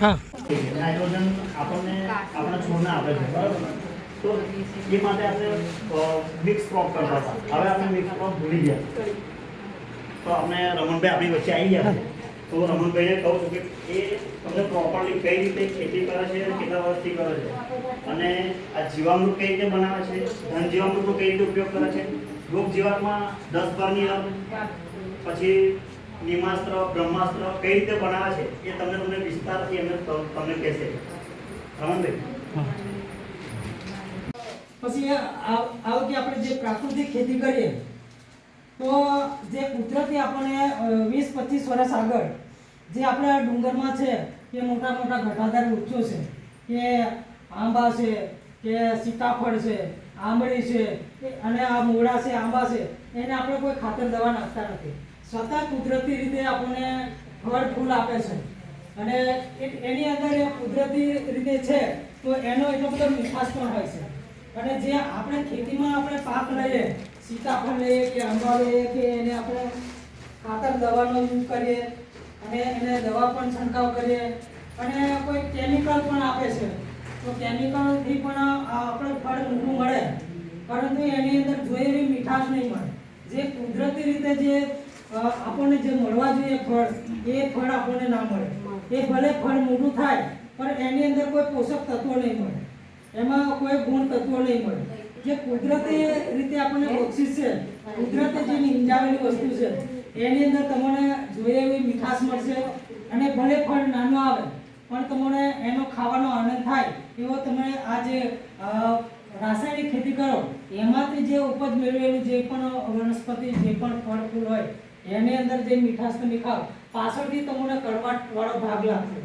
हाँ नाइट्रोजन આપણને આપણા છોડને આપે છે બરાબર તો એ માટે આપણે મિક્સ ક્રોપ કરતા હતા હવે આપણે મિક્સ ક્રોપ ભૂલી ગયા તો આપણે રમણભાઈ આપણી વચ્ચે આવી ગયા તો રમણભાઈને કહું છું કે એ તમને પ્રોપરલી કઈ રીતે ખેતી કરે છે કેટલા વર્ષથી કરે છે અને આ જીવામૃત કઈ રીતે બનાવે છે ધન જીવામૃતનો કઈ રીતે ઉપયોગ કરે છે રોગ જીવાતમાં 10 બારની પછી નિમાસ્ત્ર બ્રહ્માસ્ત્ર કઈ રીતે બનાવે છે એ તમને વિસ્તારથી એમને તમને કહેશે રમણભાઈ પછી આવો કે આપણે જે પ્રાકૃતિક ખેતી કરીએ તો જે કુદરતી આપણને 20-25 વર્ષ આગળ જે આપણા ડુંગરમાં છે કે મોટા મોટા ઘટાદાર વૃક્ષો છે કે આંબા છે કે સીતાફળ છે આંબળી છે અને આ મોડા છે આંબા છે એને આપણે કોઈ ખાતર દવા નાખતા નથી સતત કુદરતી રીતે આપણને ફળ ફૂલ આપે છે અને એની અંદર એ કુદરતી રીતે છે તો એનો એટલો બધો મીઠાશ પણ હોય છે અને જે આપણે ખેતીમાં આપણે પાક લઈએ સીતાફળ લઈએ કે આંબા લઈએ કે એને આપણે ખાતર દવાનો યુઝ કરીએ અને એને દવા પણ છંટકાવ કરીએ અને કોઈ કેમિકલ પણ આપે છે તો કેમિકલથી પણ આપણે ફળ મોટું મળે પરંતુ એની અંદર જોઈએ એવી મીઠાશ નહીં મળે જે કુદરતી રીતે જે આપણને જે મળવા જોઈએ ફળ એ ફળ આપણને ના મળે એ ભલે ફળ મોટું થાય પણ એની અંદર કોઈ પોષક તત્વો નહીં મળે એમાં કોઈ ગુણ તત્વો નહીં મળે જે કુદરતી રીતે આપણને બક્ષિસ છે કુદરતે જે નિંજાવેલી વસ્તુ છે એની અંદર તમને જોઈએ એવી મીઠાશ મળશે અને ભલે ફળ નાનો આવે પણ તમને એનો ખાવાનો આનંદ થાય એવો તમે આ જે રાસાયણિક ખેતી કરો એમાંથી જે ઉપજ મેળવેલું જે પણ વનસ્પતિ જે પણ ફળ ફૂલ હોય એની અંદર જે મીઠાશ તમે ખાઓ પાછળથી તમને કડવાટ વાળો ભાગ લાગશે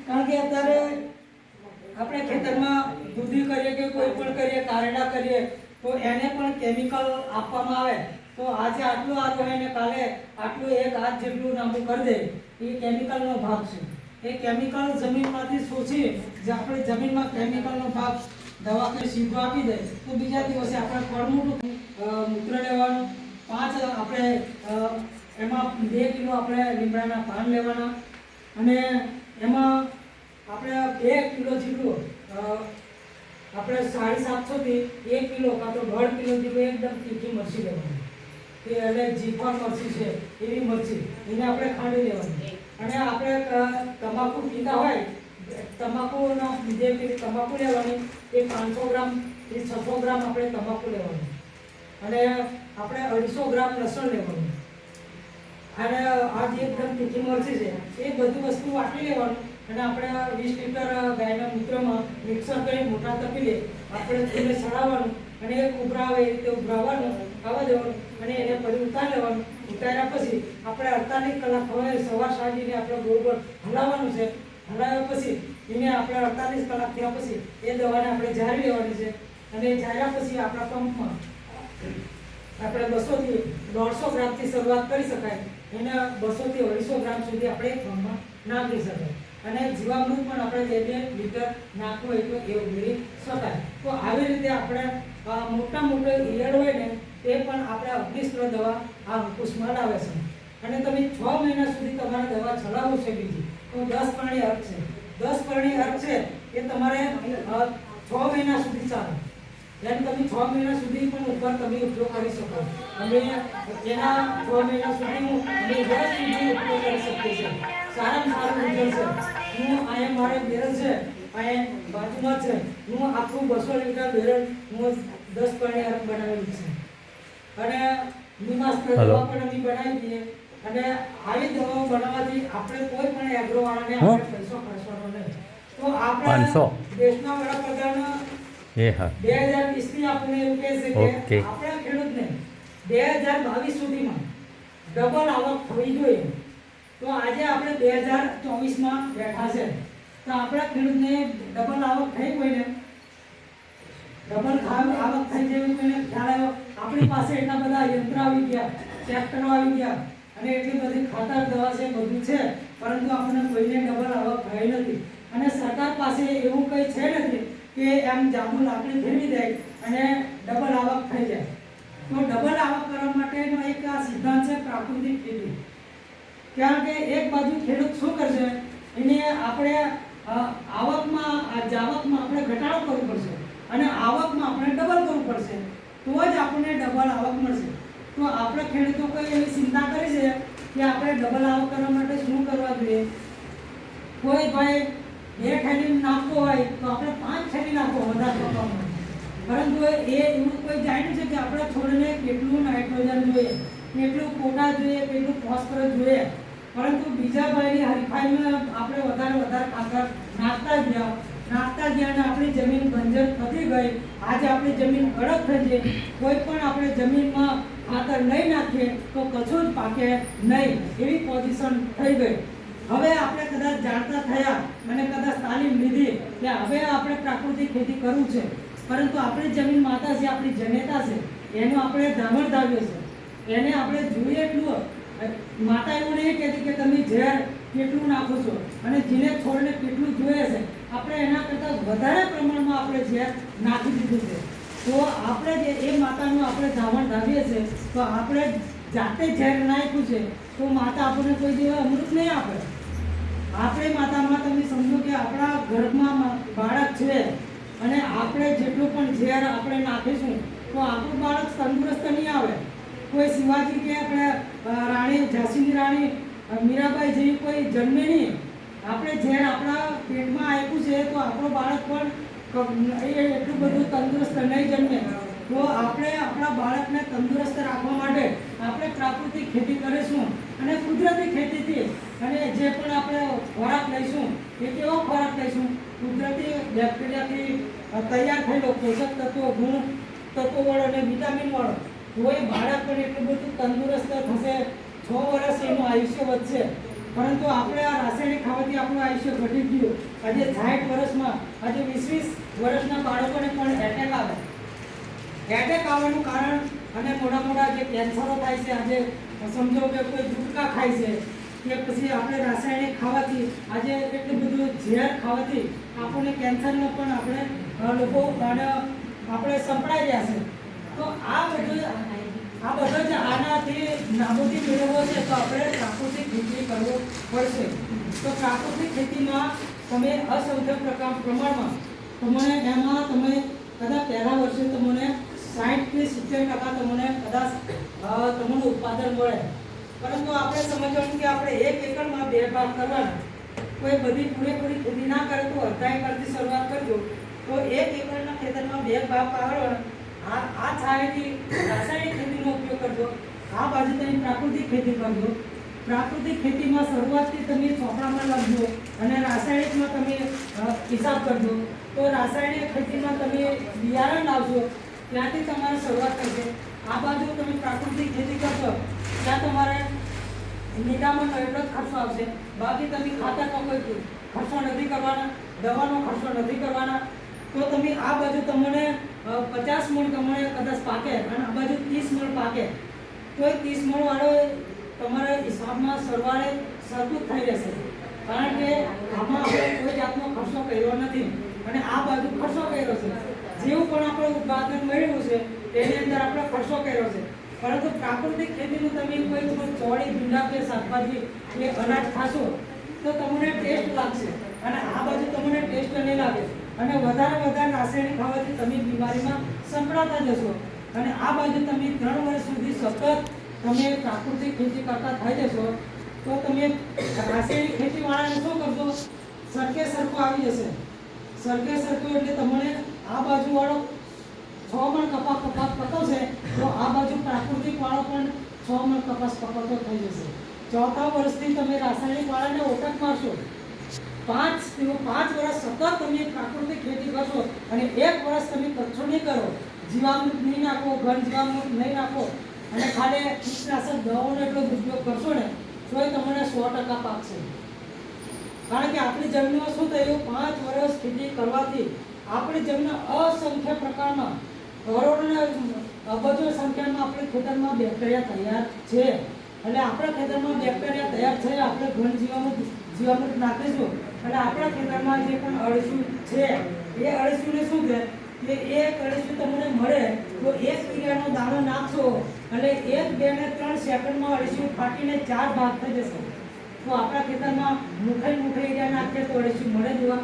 કારણ કે અત્યારે આપણે ખેતરમાં દૂધી કરીએ કે કોઈ પણ કરીએ કારેલા કરીએ તો એને પણ કેમિકલ આપવામાં આવે તો આજે આટલું આરું હોય ને કાલે આટલું એક હાથ જેટલું નામું કરી દે એ કેમિકલનો ભાગ છે એ કેમિકલ જમીનમાંથી શોષી જે આપણે જમીનમાં કેમિકલનો ભાગ દવા કરી સીધો આપી દે તો બીજા દિવસે આપણે ફળ મોટું મૂત્ર લેવાનું 5 આપણે એમાં 2 કિલો આપણે લીમડાના પાન લેવાના અને એમાં આપણે 2 કિલો જેટલું આપણે 750 થી 1 કિલો કાં તો 1.5 કિલો જેટલું એકદમ તીખી મરચી લેવાની તે એટલે જીફા મરચી છે એવી મરચી એને આપણે ખાંડી લેવાની અને આપણે તમાકુ પીતા હોય તમાકુનો જે તમાકુ લેવાની એ 500 ગ્રામ થી 600 ગ્રામ આપણે તમાકુ લેવાની અને આપણે 250 ગ્રામ લસણ લેવાનું અને આ જે એકદમ તીખી મરચી છે એ બધી વસ્તુ વાટી લેવાનું અને આપણે 20 લીટર ગાયના મૂત્રમાં મિક્સર કરી મોટા તપીલે આપણે તેને ચડાવવાનું અને એક ઉભરાવે એ રીતે ઉભરાવવાનું ખાવા દેવાનું અને એને પછી ઉતારી લેવાનું ઉતાર્યા પછી આપણે 48 કલાક હવે સવાર સાંજને આપણે ગોળ ગોળ હલાવવાનું છે હલાવ્યા પછી એને આપણે 48 કલાક થયા પછી એ દવાને આપણે ઝારી લેવાની છે અને ઝાર્યા પછી આપણા પંપમાં આપણે 200 થી 150 ગ્રામથી શરૂઆત કરી શકાય એને 200 થી 250 ગ્રામ સુધી આપણે પંપમાં નાખી શકાય અને જીવામૃત પણ આપણે 2 લીટર નાખવું હોય તો એ ઉમેરી શકાય તો આવી રીતે આપણે મોટા મોટા ઈયળ હોય ને તે પણ આપણે અગ્નિસ્ત્ર દવા આ અંકુશમાં લાવે છે અને તમે 6 મહિના સુધી તમારે દવા ચલાવવું છે બીજી તો 10 પાણી અર્ક છે 10 પાણી અર્ક છે એ તમારે 6 મહિના સુધી ચાલે એમ તમે 6 મહિના સુધી પણ ઉપર તમે ઉપયોગ કરી શકો અને એના 6 મહિના સુધી હું વર્ષ સુધી ઉપયોગ કરી શકીએ છીએ સારામાં સારું રિઝલ્ટ છે હું અહીંયા મારે બેરલ છે અહીંયા બાજુમાં છે હું આખું 200 લીટર બેરલ હું 10 પાણી અર્ક બનાવેલું છે અને નિમાસ્ત્ર દવા પણ અમે બનાવી દઈએ અને આવી દવાઓ બનાવવાથી આપણે કોઈ પણ એગ્રોવાળાને આપણે પૈસો ખર્ચવાનો નહીં તો આપણે દેશના વડાપ્રધાન 2020 ની આપણે એવું કહે છે કે આપણા ખેડૂતને 2022 સુધીમાં ડબલ આવક થવી જોઈએ તો આજે આપણે 2024 માં બેઠા છે તો આપણા ખેડૂતને ડબલ આવક થઈ કોઈને ડબલ આવક થઈ જેવી કોઈને ખ્યાલ આવ્યો આપણી પાસે એટલા બધા યંત્ર આવી ગયા ટ્રેક્ટરો આવી ગયા અને એટલી બધી ખાતર દવા છે બધું છે પરંતુ આપણને કોઈને ડબલ આવક થઈ નથી. અને સરકાર પાસે એવું કંઈ છે નથી કે એમ જાદુ લાકડી ફેરવી દે અને ડબલ આવક થઈ જાય. તો ડબલ આવક કરવા માટેનો એક આ સિદ્ધાંત છે પ્રાકૃતિક ખેતી. કારણ કે એક બાજુ ખેડૂત શું કરશે, એને આપણે આવકમાં જાવકમાં આપણે ઘટાડો કરવો પડશે અને આવકમાં આપણે ડબલ કરવું પડશે, તો જ આપણને ડબલ આવક મળશે. તો આપણે ખેડૂતો કોઈ એવી ચિંતા કરી છે કે આપણે ડબલ આવક કરવા માટે શું કરવા જોઈએ? કોઈ ભાઈ 2 થેલી નાખવો હોય તો આપણે 5 થેલી નાખવો વધારે પ્રમાણમાં. પરંતુ એ એવું કોઈ જાણ્યું છે કે આપણે છોડને કેટલું નાઇટ્રોજન જોઈએ, કેટલું પોટાશ જોઈએ, કેટલું ફોસ્ફરસ જોઈએ, પરંતુ બીજા ભાઈની હરીફાઈમાં આપણે વધારે ખાતર નાખતા ગયા અને આપણી જમીન બંજર થતી ગઈ. આજે આપણી જમીન કડક થઈ છે. કોઈ પણ આપણે જમીનમાં ખાતર નહીં નાખીએ તો કશું જ પાકે નહીં, એવી પોઝિશન થઈ ગઈ. હવે આપણે કદાચ જાણતા થયા અને કદાચ તાલીમ લીધી કે હવે આપણે પ્રાકૃતિક ખેતી કરવું છે, પરંતુ આપણી જમીન માતા છે, આપણી જનેતા છે, એનો આપણે ધામણ ધાવ્યો છે. એને આપણે જોઈએ એટલું માતા એવું નહીં કહેતી કે તમે ઝેર કેટલું નાખો છો અને જેને છોડને કેટલું જોઈએ છે, આપણે એના કરતાં વધારે પ્રમાણમાં આપણે ઝેર નાખી દીધું છે. તો આપણે જે એ માતાનું આપણે ધાવણ ધાવીએ છીએ, તો આપણે જાતે ઝેર નાખ્યું છે, તો માતા આપણને કોઈ દિવસ અમૃત નહીં આપે. આપણે માતામાં તમે સમજો કે આપણા ગર્ભમાં બાળક છે અને આપણે જેટલું પણ ઝેર આપણે નાખીશું તો આપણું બાળક તંદુરસ્ત નહીં આવે. કોઈ શિવાજી કે આપણે રાણી ઝાંસીની રાણી મીરાબાઈ જેવી કોઈ જન્મે નહીં. આપણે ઝેર આપણા પેટમાં આપ્યું છે તો આપણો બાળક પણ એટલું બધું તંદુરસ્ત નહીં જન્મે. તો આપણે આપણા બાળકને તંદુરસ્ત રાખવા માટે આપણે પ્રાકૃતિક ખેતી કરીશું અને કુદરતી ખેતીથી અને જે પણ આપણે ખોરાક લઈશું એ કેવો ખોરાક લઈશું? કુદરતી બેક્ટેરિયાથી તૈયાર થયેલો પોષક તત્વો, ગુણ તત્વોવાળો અને વિટામિનવાળો. તો એ બાળક પણ એટલું બધું તંદુરસ્ત થશે. 6 વર્ષ એનું આયુષ્ય વધશે. પરંતુ આપણે આ રાસાયણિક ખાવાથી આપણું આયુષ્ય ઘટી ગયું. આજે 60 વર્ષમાં આજે 20 વર્ષના બાળકોને પણ એટેક આવે. એટેક આવવાનું કારણ અને મોટા જે કેન્સરો થાય છે, આજે સમજો કે કોઈ ગુટકા ખાય છે કે પછી આપણે રાસાયણિક ખાવાથી આજે એટલું બધું ઝેર ખાવાથી આપણને કેન્સરનો પણ આપણે લોકો આપણે સંપડાઈ રહ્યા છે. તો આ બધો જ આનાથી નાબૂદી મેળવવો છે તો આપણે પ્રાકૃતિક ખેતી કરવો પડશે. તો પ્રાકૃતિક ખેતીમાં તમે અસંખ્ય પ્રમાણમાં તમે કદાચ પહેલા વર્ષે તમને 60 થી 70% તમને કદાચ તમને ઉત્પાદન મળે. પરંતુ આપણે સમજવાનું કે આપણે 1 એકરમાં 2 ભાગ કરવાના. કોઈ બધી પૂરેપૂરી ખેતી ના કરે તો અડધા એકરથી શરૂઆત કરજો. તો 1 એકરના ખેતરમાં 2 ભાગ પાડવાના. આ છાયથી રાસાયણિક ખેતીનો ઉપયોગ કરજો, આ બાજુ તમે પ્રાકૃતિક ખેતી કરજો. પ્રાકૃતિક ખેતીમાં શરૂઆતથી તમે ચોપડામાં લખજો અને રાસાયણિકમાં તમે હિસાબ કરજો. તો રાસાયણિક ખેતીમાં તમે બિયારણ લાવશો, ત્યાંથી તમારે શરૂઆત કરશે. આ બાજુ તમે પ્રાકૃતિક ખેતી કરશો ત્યાં તમારે નિદામણનો એટલો જ ખર્ચો આવશે. બાકી તમે ખાતરનો કોઈ ખર્ચો નથી કરવાના, દવાનો ખર્ચો નથી કરવાના. તો તમે આ બાજુ તમને 50 મણ તમને કદાચ પાકે અને આ બાજુ 30 મણ પાકે, તો 30 મણ વાળો તમારા હિસાબમાં સરવાળે સરખું થઈ રહેશે. કારણ કે આમાં આપણે કોઈ જાતનો ખર્ચો કર્યો નથી અને આ બાજુ ખર્ચો કર્યો છે. જેવું પણ આપણે ઉત્પાદન મળ્યું છે તેની અંદર આપણે ખર્ચો કર્યો છે. પરંતુ પ્રાકૃતિક ખેતીનું તમે કોઈ ચોળી, ભીંડા કે શાકભાજી કે અનાજ ખાશો તો તમને ટેસ્ટ લાગશે અને આ બાજુ તમને ટેસ્ટ નહીં લાગે અને વધારે રાસાયણિક ખાવાથી તમે બીમારીમાં સંકળાતા જશો. અને આ બાજુ તમે 3 વર્ષ સુધી સતત તમે પ્રાકૃતિક ખેતી કરતા થઈ જશો તો તમે રાસાયણિક ખેતીવાળાને શું કરશો? સરખે સરખું આવી જશે. સરખે સરખું એટલે તમને આ બાજુવાળો 6 મણ કપાસ પકવશે તો આ બાજુ પ્રાકૃતિક વાળો પણ 6 મણ કપાસ પકવતો થઈ જશે. ચોથા વર્ષથી તમે રાસાયણિક વાળાને ઓટક મારશો. 5 વર્ષ સતત તમે પ્રાકૃતિક ખેતી કરશો અને 1 વર્ષ તમે કચ્છો નહીં કરો, જીવામૃત નહીં નાખો, ઘન જીવામૃત નહીં નાખો અને ખાલી કીટનાશક દવાઓનો એટલો ઉપયોગ કરશો ને તો એ તમને 100% પાકશે. કારણ કે આપણી જમીનમાં શું થયું? 5 વર્ષ ખેતી કરવાથી આપણી જમીન અસંખ્ય પ્રકારમાં કરોડોના અબજો સંખ્યામાં આપણે ખેતરમાં બેક્ટેરિયા તૈયાર છે. એટલે આપણા ખેતરમાં બેક્ટેરિયા તૈયાર થયા આપણે ઘણ જીવામૃત નાખીશું અને આપણા ખેતરમાં જે પણ અળસિયું છે એ અળસિયુંને શું છે કે એક અળસિયું તમને મળે તો 1 કિલોનો દાણો નાખશો અને 1, 2 ને 3 સેકન્ડમાં અળસિયું ફાટીને 4 ભાગ થઈ જશે. તો આપણા ખેતરમાં મુઠાઈ ઈડા નાખીએ તો અળસિયું મળે જોવા.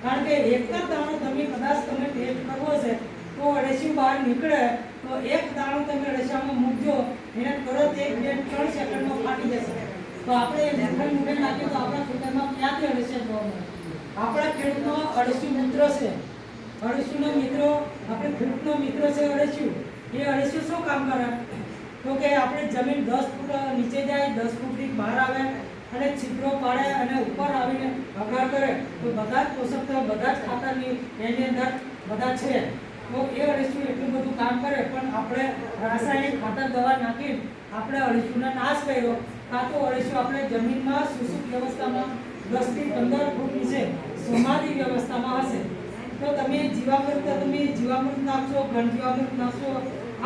કારણ કે એક જ દાણો તમે કદાચ તમે ટેસ્ટ કરવો છે તો અળસિયું બહાર નીકળે તો એક દાણો તમે અળસિયામાં મૂકજો એને તરત 1, 2, 3 સેકન્ડમાં ફાટી જશે. તો આપણે મુઠાઈ નાખીએ તો આપણા ખેતરમાં ક્યાંથી અળસિયા જોવા મળે? આપણા ખેડૂતનો અળસિયું મિત્ર છે. અળસિયુંનો મિત્રો આપણે ખેડૂતનો મિત્ર છે અળસિયું. એ અળસિયું શું કામ કરે તો કે આપણે જમીન 10 ફૂટ નીચે જાય 10 ફૂટથી બહાર આવે અને છિદ્રો પાડે અને ઉપર આવીને અગાર કરે તો બધા જ પોષક તત્વો બધા જ ખાતરની એની અંદર બધા છે. તો એ અળસિયું એટલું બધું કામ કરે પણ આપણે રાસાયણિક ખાતર દવા નાખી આપણે અળસિયુંનો નાશ કર્યો. કાં તો અળસિયું આપણે જમીનમાં શુષ્ક વ્યવસ્થામાં 10 થી 15 ફૂટ નીચે સમાધિ વ્યવસ્થામાં હશે. તો તમે જીવામૃત નાખશો ઘન જીવામૃત નાખશો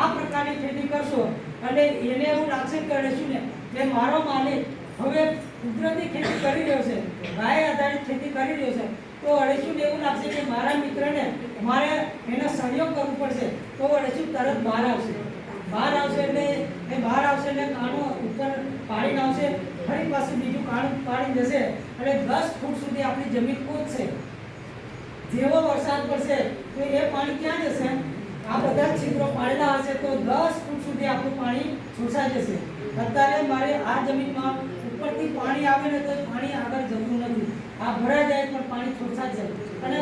આ પ્રકારની ખેતી કરશો અને એને એવું લાગશે કે અળસિયુંને કે મારો માલિક હવે કુદરતી ખેતી કરી રહ્યો છે ગાય આધારિત ખેતી કરી રહ્યો છે તો અળસિયુંને એવું લાગશે કે મારા મિત્રને મારે એનો સહયોગ કરવો પડશે તો અળસિયું તરત બહાર આવશે એટલે કાણો ઉપર પાડીને આવશે ફરી પાછું બીજું કાણું પાડી જશે અને 10 ફૂટ સુધી આપણી જમીન પહોંચશે. જેવો વરસાદ પડશે તો એ પાણી ક્યાં જશે? આ બધા છિદ્રો પાડેલા હશે તો 10 ફૂટ સુધી આપણું પાણી શોષાઈ જશે. અત્યારે મારે આ જમીનમાં ઉપરથી પાણી આવે ને તો પાણી આગળ જતું નથી. આ ભરાઈ જાય પણ પાણી શોષાઈ જાય અને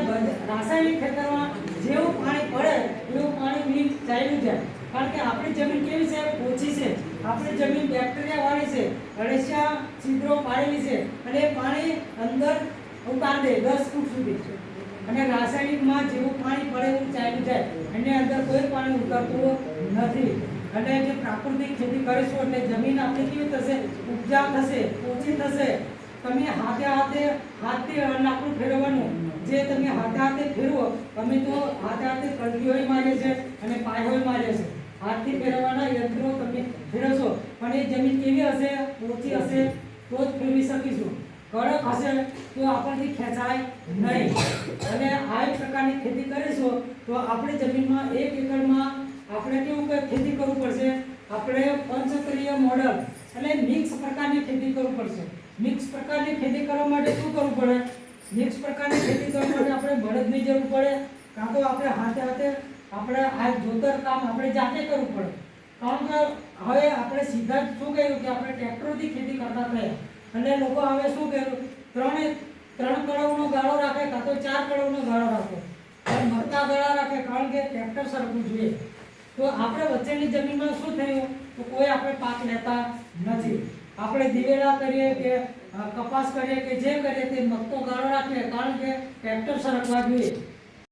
રાસાયણિક ખેતરમાં જેવું પાણી પડે એવું પાણી મીન ચાલ્યું જાય. કારણ કે આપણી જમીન કેવી છે? ઓછી છે. આપણી જમીન બેક્ટેરિયા વાળી છે, અળસિયા છિદ્રો પાડેલી છે અને એ પાણી અંદર ઉતારી દે 10 ફૂટ સુધી. અને રાસાયણિકમાં જેવું પાણી પડે એવું ચાલ્યું જાય એની અંદર કોઈ પાણી ઉતરતું નથી. અને જે પ્રાકૃતિક ખેતી કરીશું એટલે જમીન આપણી કેવી થશે? ઉપજાઉ થશે, ઓછી થશે. તમે હાથથી લાકડું ફેરવવાનું જે તમે હાથે ફેરવો તમે તો હાથે કલગીઓય મારે છે અને પાયોય મારે છે. હાથથી ફેરવવાના યંત્રો તમે ફેરવશો પણ એ જમીન કેવી હશે? ઓછી હશે તો જ ફેરવી શકીશું. કડક હશે તો આપણથી ખેંચાય નહીં. અને આ પ્રકારની ખેતી કરીશું તો આપણી જમીનમાં 1 એકરમાં આપણે કેવું કે ખેતી કરવું પડશે? આપણે પંચસ્તરીય મોડલ એટલે મિક્સ પ્રકારની ખેતી કરવું પડશે. મિક્સ પ્રકારની ખેતી કરવા માટે શું કરવું પડે? મિક્સ પ્રકારની ખેતી કરવા માટે આપણે બળદની જરૂર પડે કાં તો આપણે હાથે આપણે આ જોતર કામ આપણે જાતે કરવું પડે. કારણ કે હવે આપણે સીધા જ શું કહ્યું કે આપણે ટ્રેક્ટરથી ખેતી કરતા થયા અને લોકો હવે શું કર્યું 3 કળવનો ગાળો રાખે કાં તો 4 કળવનો ગાળો રાખે અને મરતા ગાળા રાખે કારણ કે ટ્રેક્ટર સરખું જોઈએ. તો આપણે વચ્ચેની જમીનમાં શું થયું તો કોઈ આપણે પાક લેતા નથી. આપણે દિવેલા કરીએ કે કપાસ કરીએ કે જે કરીએ તે મગતો ગાળો રાખીએ કારણ કે ટ્રેક્ટર સરખવા જોઈએ.